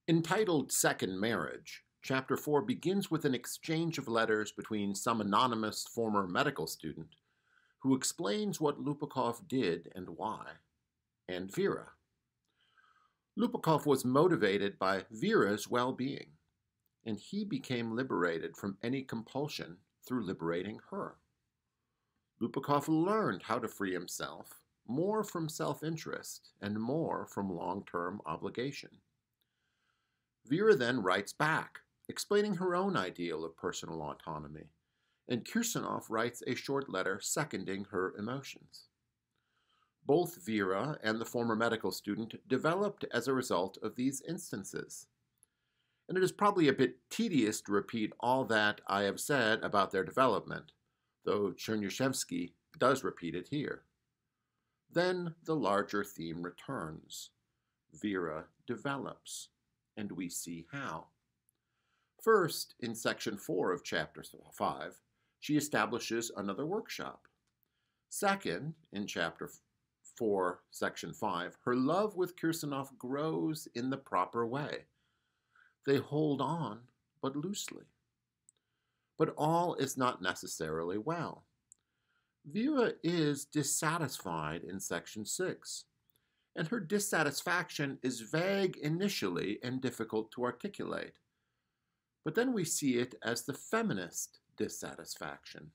Entitled Second Marriage, Chapter 4 begins with an exchange of letters between some anonymous former medical student who explains what Lopukhov did and why, and Vera. Lopukhov was motivated by Vera's well-being, and he became liberated from any compulsion through liberating her. Lopukhov learned how to free himself, more from self-interest and more from long-term obligation. Vera then writes back, explaining her own ideal of personal autonomy, and Kirsanov writes a short letter seconding her emotions. Both Vera and the former medical student developed as a result of these instances. And it is probably a bit tedious to repeat all that I have said about their development, though Chernyshevsky does repeat it here. Then the larger theme returns. Vera develops, and we see how. First, in section 4 of chapter 5, she establishes another workshop. Second, in chapter 4, section 5, her love with Kirsanov grows in the proper way. They hold on, but loosely. But all is not necessarily well. Vera is dissatisfied in section 6, and her dissatisfaction is vague initially and difficult to articulate. But then we see it as the feminist dissatisfaction.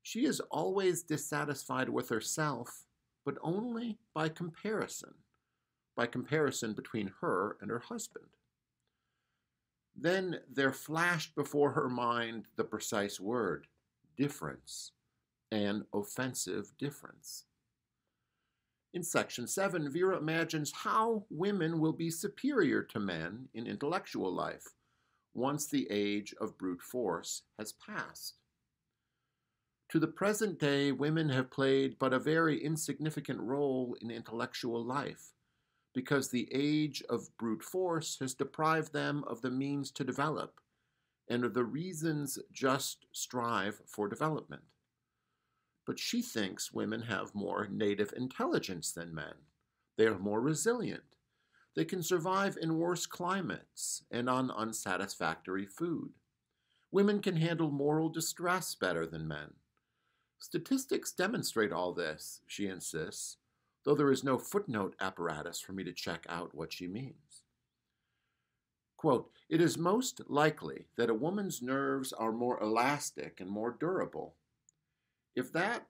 She is always dissatisfied with herself, but only by comparison between her and her husband. Then there flashed before her mind the precise word, difference, an offensive difference. In section 7, Vera imagines how women will be superior to men in intellectual life once the age of brute force has passed. To the present day, women have played but a very insignificant role in intellectual life, because the age of brute force has deprived them of the means to develop, and of the reasons just strive for development. But she thinks women have more native intelligence than men. They are more resilient. They can survive in worse climates and on unsatisfactory food. Women can handle moral distress better than men. Statistics demonstrate all this, she insists, though there is no footnote apparatus for me to check out what she means. Quote, "It is most likely that a woman's nerves are more elastic and more durable. If that,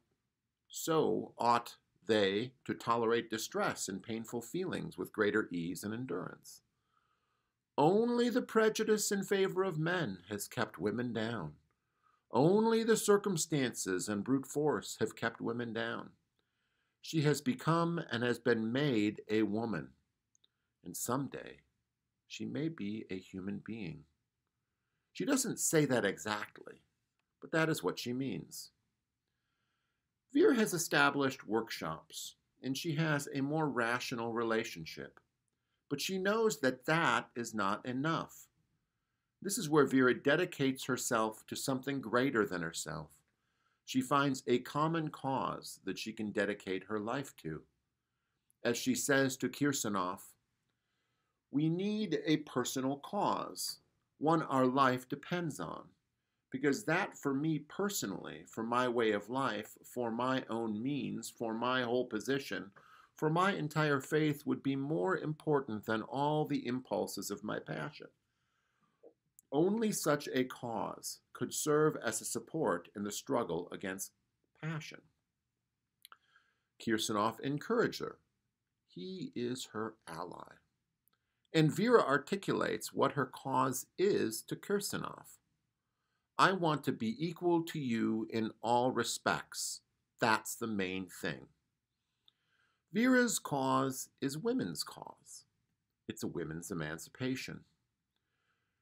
so ought they to tolerate distress and painful feelings with greater ease and endurance. Only the prejudice in favor of men has kept women down. Only the circumstances and brute force have kept women down. She has become and has been made a woman, and someday she may be a human being." She doesn't say that exactly, but that is what she means. Vera has established workshops, and she has a more rational relationship. But she knows that that is not enough. This is where Vera dedicates herself to something greater than herself. She finds a common cause that she can dedicate her life to. As she says to Kirsanov, "We need a personal cause, one our life depends on. Because that for me personally, for my way of life, for my own means, for my whole position, for my entire faith would be more important than all the impulses of my passion. Only such a cause could serve as a support in the struggle against passion." Kirsanov encouraged her. He is her ally. And Vera articulates what her cause is to Kirsanov. "I want to be equal to you in all respects. That's the main thing." Vera's cause is women's cause. It's a women's emancipation.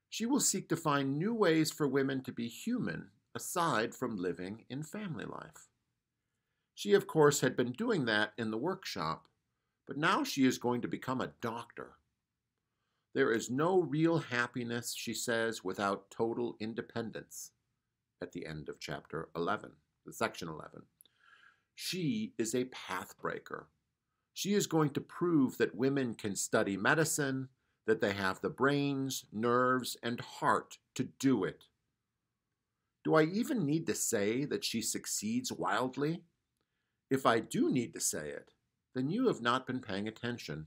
She will seek to find new ways for women to be human aside from living in family life. She, of course, had been doing that in the workshop, but now she is going to become a doctor. There is no real happiness, she says, without total independence, at the end of chapter 11, section 11. She is a pathbreaker. She is going to prove that women can study medicine, that they have the brains, nerves, and heart to do it. Do I even need to say that she succeeds wildly? If I do need to say it, then you have not been paying attention.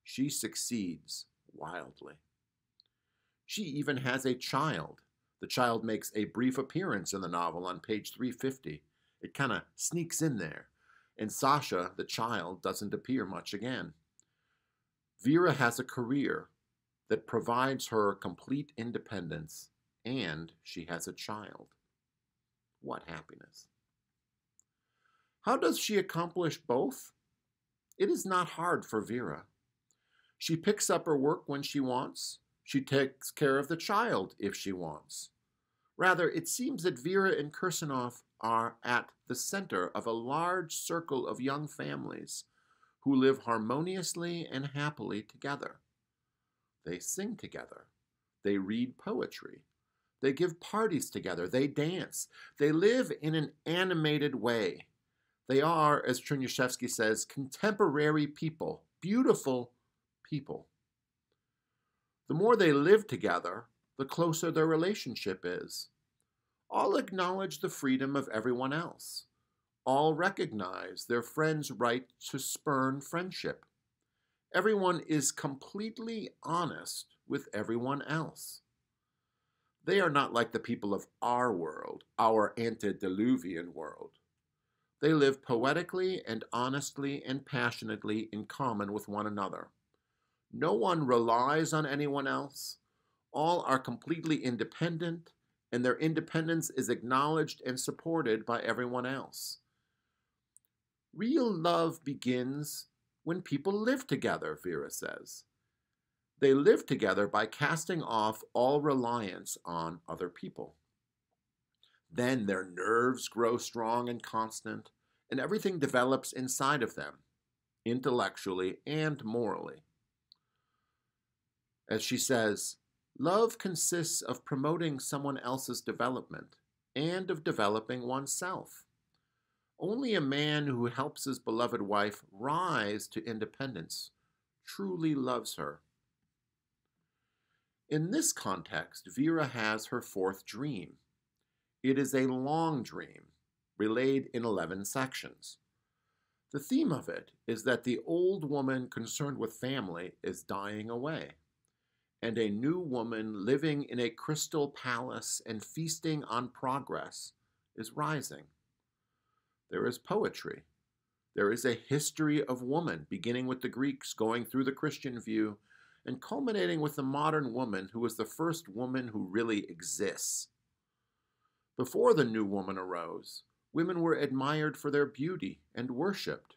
She succeeds wildly. She even has a child. The child makes a brief appearance in the novel on page 350. It kind of sneaks in there. And Sasha, the child, doesn't appear much again. Vera has a career that provides her complete independence, and she has a child. What happiness. How does she accomplish both? It is not hard for Vera. She picks up her work when she wants. She takes care of the child if she wants. Rather, it seems that Vera and Kirsanov are at the center of a large circle of young families who live harmoniously and happily together. They sing together. They read poetry. They give parties together. They dance. They live in an animated way. They are, as Chernyshevsky says, contemporary people, beautiful people. The more they live together, the closer their relationship is. All acknowledge the freedom of everyone else. All recognize their friend's right to spurn friendship. Everyone is completely honest with everyone else. They are not like the people of our world, our antediluvian world. They live poetically and honestly and passionately in common with one another. No one relies on anyone else. All are completely independent, and their independence is acknowledged and supported by everyone else. Real love begins when people live together, Vera says. They live together by casting off all reliance on other people. Then their nerves grow strong and constant, and everything develops inside of them, intellectually and morally. As she says, love consists of promoting someone else's development and of developing oneself. Only a man who helps his beloved wife rise to independence truly loves her. In this context, Vera has her fourth dream. It is a long dream, relayed in 11 sections. The theme of it is that the old woman concerned with family is dying away, and a new woman living in a crystal palace and feasting on progress is rising. There is poetry. There is a history of woman, beginning with the Greeks, going through the Christian view, and culminating with the modern woman who is the first woman who really exists. Before the new woman arose, women were admired for their beauty and worshipped.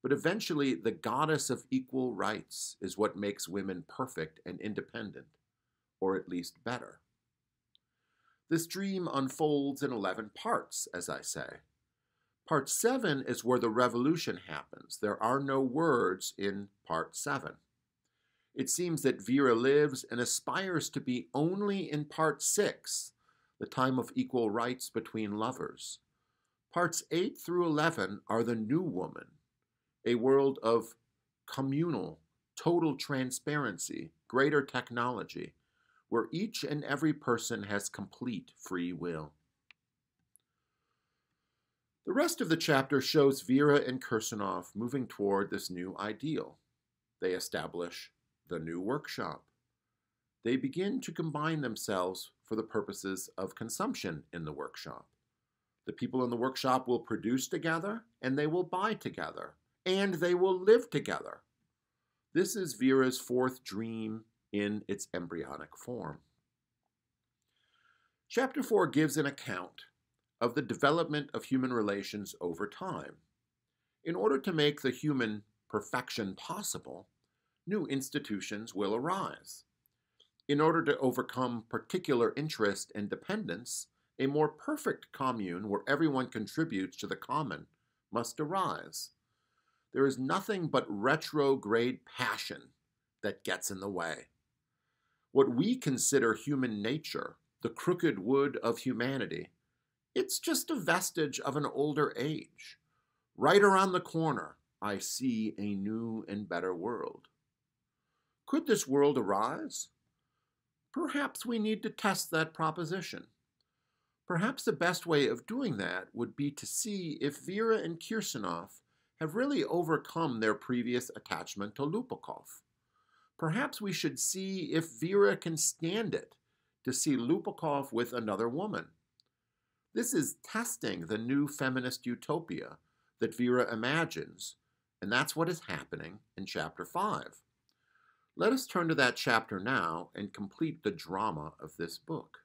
But eventually, the goddess of equal rights is what makes women perfect and independent, or at least better. This dream unfolds in 11 parts, as I say. Part 7 is where the revolution happens. There are no words in Part 7. It seems that Vera lives and aspires to be only in Part 6, the time of equal rights between lovers. Parts 8 through 11 are the new woman, a world of communal, total transparency, greater technology, where each and every person has complete free will. The rest of the chapter shows Vera and Kirsanov moving toward this new ideal. They establish the new workshop. They begin to combine themselves for the purposes of consumption in the workshop. The people in the workshop will produce together, and they will buy together, and they will live together. This is Vera's fourth dream in its embryonic form. Chapter 4 gives an account of the development of human relations over time. In order to make the human perfection possible, new institutions will arise. In order to overcome particular interest and dependence, a more perfect commune where everyone contributes to the common must arise. There is nothing but retrograde passion that gets in the way. What we consider human nature, the crooked wood of humanity, it's just a vestige of an older age. Right around the corner, I see a new and better world. Could this world arise? Perhaps we need to test that proposition. Perhaps the best way of doing that would be to see if Vera and Kirsanov have really overcome their previous attachment to Lopukhov. Perhaps we should see if Vera can stand it to see Lopukhov with another woman. This is testing the new feminist utopia that Vera imagines, and that's what is happening in Chapter 5. Let us turn to that chapter now and complete the drama of this book.